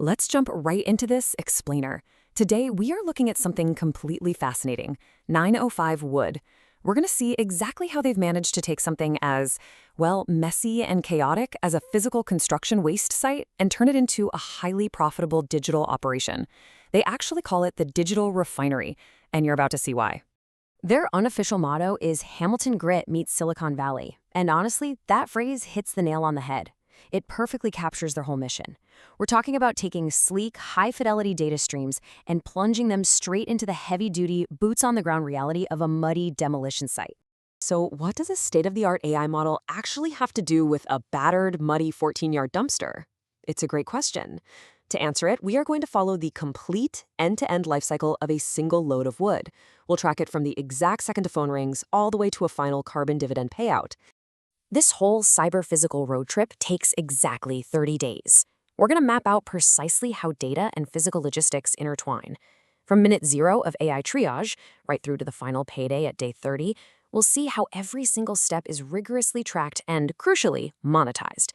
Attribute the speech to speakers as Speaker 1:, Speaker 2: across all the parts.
Speaker 1: Let's jump right into this explainer. Today, we are looking at something completely fascinating, 905 wood. We're going to see exactly how they've managed to take something as, well, messy and chaotic as a physical construction waste site and turn it into a highly profitable digital operation. They actually call it the Digital Refinery, and you're about to see why.
Speaker 2: Their unofficial motto is Hamilton Grit meets Silicon Valley, and honestly, that phrase hits the nail on the head. It perfectly captures their whole mission. We're talking about taking sleek, high-fidelity data streams and plunging them straight into the heavy-duty, boots-on-the-ground reality of a muddy demolition site.
Speaker 1: So what does a state-of-the-art AI model actually have to do with a battered, muddy 14-yard dumpster? It's a great question. To answer it, we are going to follow the complete end-to-end lifecycle of a single load of wood. We'll track it from the exact second a phone rings all the way to a final carbon dividend payout.
Speaker 2: This whole cyber-physical road trip takes exactly 30 days. We're going to map out precisely how data and physical logistics intertwine. From minute zero of AI triage, right through to the final payday at day 30, we'll see how every single step is rigorously tracked and, crucially, monetized.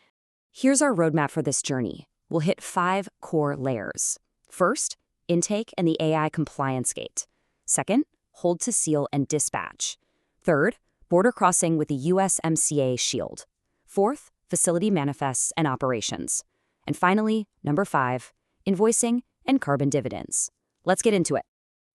Speaker 2: Here's our roadmap for this journey. We'll hit 5 core layers. First, intake and the AI compliance gate. Second, hold to seal and dispatch. Third, border crossing with the USMCA shield. Fourth, facility manifests and operations. And finally, number 5, invoicing and carbon dividends. Let's get into it.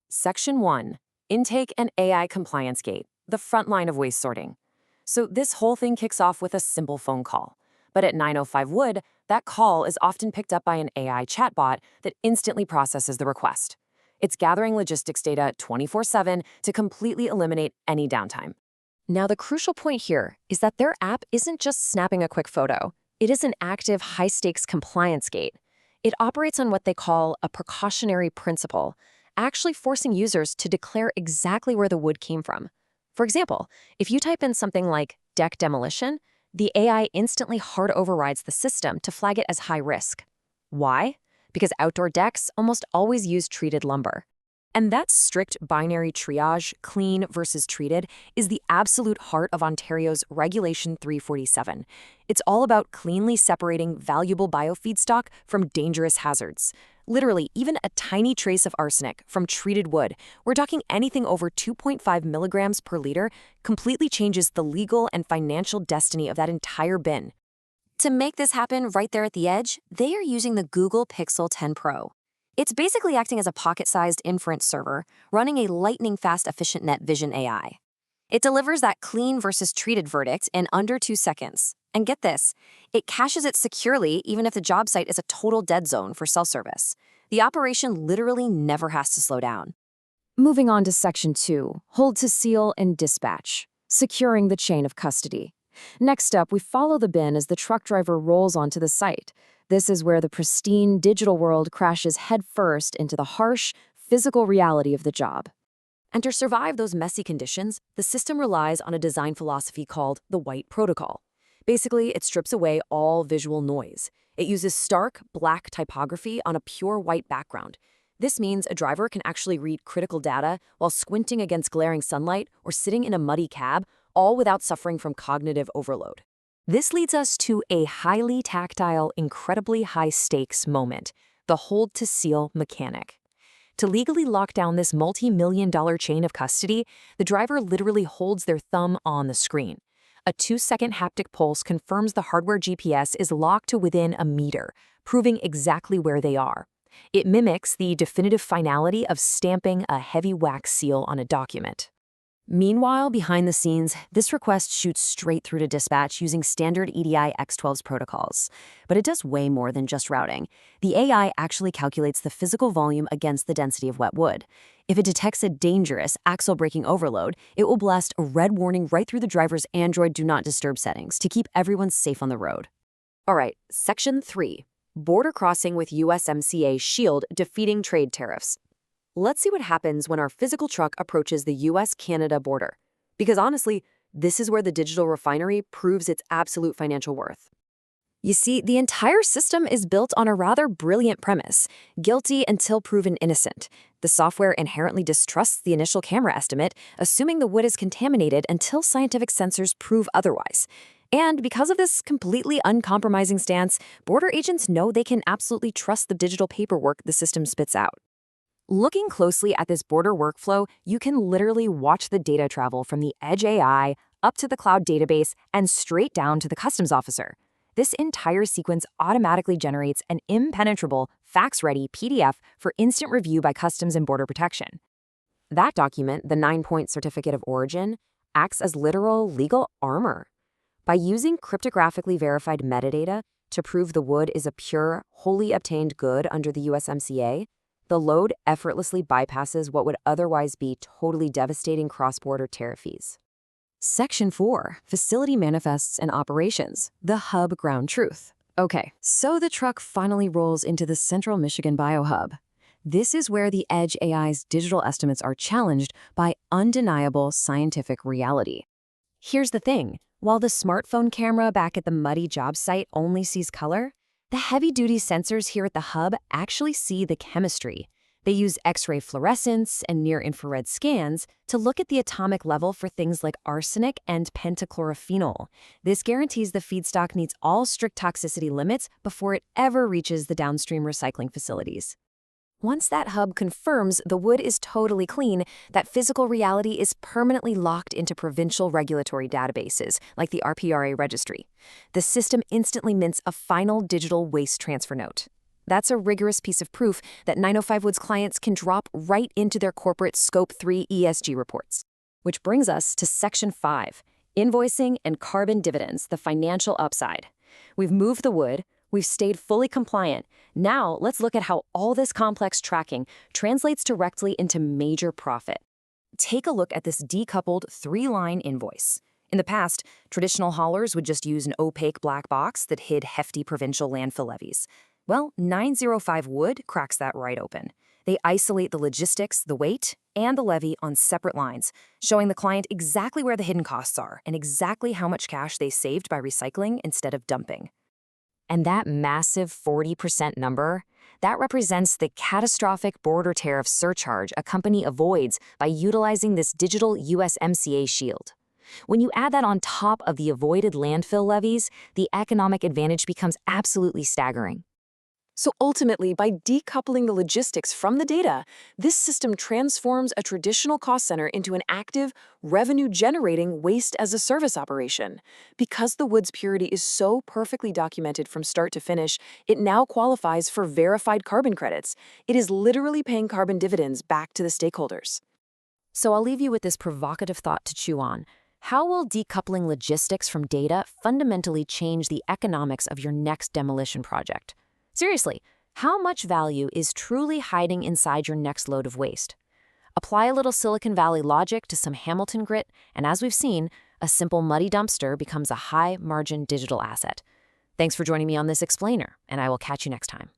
Speaker 1: Section 1, Intake and AI Compliance Gate, the front line of waste sorting. So this whole thing kicks off with a simple phone call. But at 905 Wood, that call is often picked up by an AI chatbot that instantly processes the request. It's gathering logistics data 24/7 to completely eliminate any downtime.
Speaker 2: Now, the crucial point here is that their app isn't just snapping a quick photo. It is an active, high-stakes compliance gate. It operates on what they call a precautionary principle, actually forcing users to declare exactly where the wood came from. For example, if you type in something like deck demolition, the AI instantly hard overrides the system to flag it as high risk. Why? Because outdoor decks almost always use treated lumber. And that strict binary triage, clean versus treated, is the absolute heart of Ontario's Regulation 347. It's all about cleanly separating valuable biofeedstock from dangerous hazards. Literally, even a tiny trace of arsenic from treated wood, we're talking anything over 2.5 milligrams per liter, completely changes the legal and financial destiny of that entire bin. To make this happen right there at the edge, they are using the Google Pixel 10 Pro. It's basically acting as a pocket-sized inference server, running a lightning-fast efficient net vision AI. It delivers that clean versus treated verdict in under 2 seconds. And get this, it caches it securely even if the job site is a total dead zone for self-service. The operation literally never has to slow down. Moving on to Section 2, hold to seal and dispatch, securing the chain of custody. Next up, we follow the bin as the truck driver rolls onto the site. This is where the pristine digital world crashes headfirst into the harsh, physical reality of the job. And to survive those messy conditions, the system relies on a design philosophy called the white protocol. Basically, it strips away all visual noise. It uses stark, black typography on a pure white background. This means a driver can actually read critical data while squinting against glaring sunlight or sitting in a muddy cab, all without suffering from cognitive overload. This leads us to a highly tactile, incredibly high-stakes moment, the hold-to-seal mechanic. To legally lock down this multi-million-dollar chain of custody, the driver literally holds their thumb on the screen. A 2-second haptic pulse confirms the hardware GPS is locked to within a meter, proving exactly where they are. It mimics the definitive finality of stamping a heavy wax seal on a document. Meanwhile, behind the scenes, this request shoots straight through to dispatch using standard EDI X12's protocols. But it does way more than just routing. The AI actually calculates the physical volume against the density of wet wood. If it detects a dangerous axle-breaking overload, it will blast a red warning right through the driver's Android Do Not Disturb settings to keep everyone safe on the road. All right, Section 3, border crossing with USMCA shield defeating trade tariffs. Let's see what happens when our physical truck approaches the US-Canada border. Because honestly, this is where the Digital Refinery proves its absolute financial worth. You see, the entire system is built on a rather brilliant premise: guilty until proven innocent. The software inherently distrusts the initial camera estimate, assuming the wood is contaminated until scientific sensors prove otherwise. And because of this completely uncompromising stance, border agents know they can absolutely trust the digital paperwork the system spits out. Looking closely at this border workflow, you can literally watch the data travel from the edge AI up to the cloud database and straight down to the customs officer. This entire sequence automatically generates an impenetrable, fax-ready PDF for instant review by Customs and Border Protection. That document, the 9-point Certificate of Origin, acts as literal legal armor. By using cryptographically verified metadata to prove the wood is a pure, wholly obtained good under the USMCA, the load effortlessly bypasses what would otherwise be totally devastating cross-border tariff fees. Section 4, Facility Manifests and Operations, the hub ground truth. Okay, so the truck finally rolls into the Central Michigan Biohub. This is where the Edge AI's digital estimates are challenged by undeniable scientific reality. Here's the thing, while the smartphone camera back at the muddy job site only sees color, the heavy-duty sensors here at the hub actually see the chemistry. They use X-ray fluorescence and near-infrared scans to look at the atomic level for things like arsenic and pentachlorophenol. This guarantees the feedstock meets all strict toxicity limits before it ever reaches the downstream recycling facilities. Once that hub confirms the wood is totally clean, that physical reality is permanently locked into provincial regulatory databases, like the RPRA registry. The system instantly mints a final digital waste transfer note. That's a rigorous piece of proof that 905 Wood's clients can drop right into their corporate Scope 3 ESG reports. Which brings us to Section 5, Invoicing and Carbon Dividends, the Financial Upside. We've moved the wood. We've stayed fully compliant. Now, let's look at how all this complex tracking translates directly into major profit. Take a look at this decoupled 3-line invoice. In the past, traditional haulers would just use an opaque black box that hid hefty provincial landfill levies. Well, 905 Wood cracks that right open. They isolate the logistics, the weight, and the levy on separate lines, showing the client exactly where the hidden costs are and exactly how much cash they saved by recycling instead of dumping. And that massive 40% number, that represents the catastrophic border tariff surcharge a company avoids by utilizing this digital USMCA shield. When you add that on top of the avoided landfill levies, the economic advantage becomes absolutely staggering.
Speaker 3: So ultimately, by decoupling the logistics from the data, this system transforms a traditional cost center into an active, revenue-generating waste-as-a-service operation. Because the wood's purity is so perfectly documented from start to finish, it now qualifies for verified carbon credits. It is literally paying carbon dividends back to the stakeholders.
Speaker 2: So I'll leave you with this provocative thought to chew on. How will decoupling logistics from data fundamentally change the economics of your next demolition project? Seriously, how much value is truly hiding inside your next load of waste? Apply a little Silicon Valley logic to some Hamilton grit, and as we've seen, a simple muddy dumpster becomes a high-margin digital asset. Thanks for joining me on this explainer, and I will catch you next time.